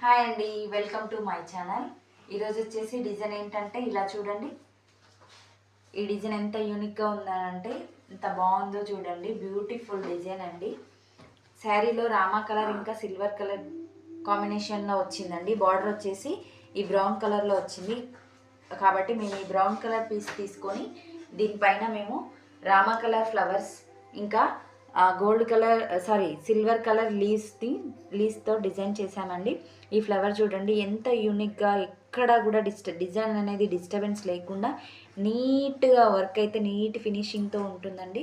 Hi అండి, welcome to my channel. ఈరోజు వచ్చేసి డిజైన్ ఏంటంటే ఇలా చూడండి. ఈ డిజైన్ ఎంత యూనిక్గా ఉందంటే ఎంత బాగుందో చూడండి. బ్యూటిఫుల్ డిజైన్ అండి. శారీలో రామా కలర్ ఇంకా సిల్వర్ కలర్ కాంబినేషన్లో వచ్చిందండి. బార్డర్ వచ్చేసి ఈ బ్రౌన్ కలర్లో వచ్చింది కాబట్టి మేము ఈ బ్రౌన్ కలర్ పీస్ తీసుకొని దీనిపైన మేము రామా కలర్ ఫ్లవర్స్ ఇంకా గోల్డ్ కలర్ సిల్వర్ కలర్ లీవ్స్తో డిజైన్ చేశామండి. ఈ ఫ్లవర్ చూడండి ఎంత యూనిక్గా, ఎక్కడ కూడా డిజైన్ అనేది డిస్టర్బెన్స్ లేకుండా నీట్గా వర్క్ అయితే నీట్ ఫినిషింగ్తో ఉంటుందండి.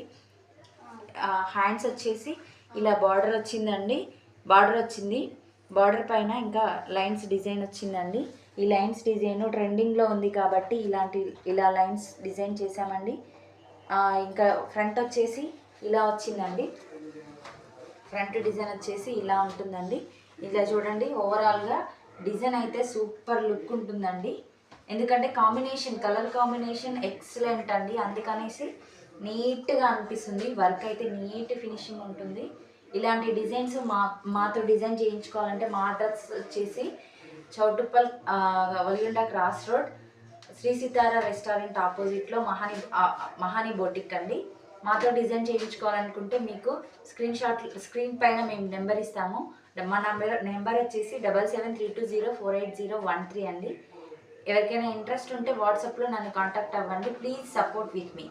హ్యాండ్స్ వచ్చేసి ఇలా బార్డర్ వచ్చిందండి. బార్డర్ పైన ఇంకా లైన్స్ డిజైన్ వచ్చిందండి. ఈ లైన్స్ డిజైన్ ట్రెండింగ్లో ఉంది కాబట్టి ఇలా లైన్స్ డిజైన్ చేశామండి. ఇంకా ఫ్రంట్ వచ్చేసి ఇలా వచ్చిందండి. ఫ్రంట్ డిజైన్ వచ్చేసి ఇలా ఉంటుందండి. ఇలా చూడండి, ఓవరాల్గా డిజైన్ అయితే సూపర్ లుక్ ఉంటుందండి. ఎందుకంటే కలర్ కాంబినేషన్ ఎక్సలెంట్ అండి. అందుకనేసి నీట్గా అనిపిస్తుంది. వర్క్ అయితే నీట్ ఫినిషింగ్ ఉంటుంది. ఇలాంటి డిజైన్స్ మాతో డిజైన్ చేయించుకోవాలంటే మా అడ్రస్ వచ్చేసి Choutuppal Valigonda cross road Sri Seethara restaurant ఆపోజిట్లో మహాని బొటిక్ అండి. మాతో డిజైన్ చేయించుకోవాలనుకుంటే మీకు స్క్రీన్ పైన మేము నెంబర్ ఇస్తాము. మా నెంబర్ వచ్చేసి 7732048013 అండి. ఎవరికైనా ఇంట్రెస్ట్ ఉంటే వాట్సాప్లో నన్ను కాంటాక్ట్ అవ్వండి. Please support with me.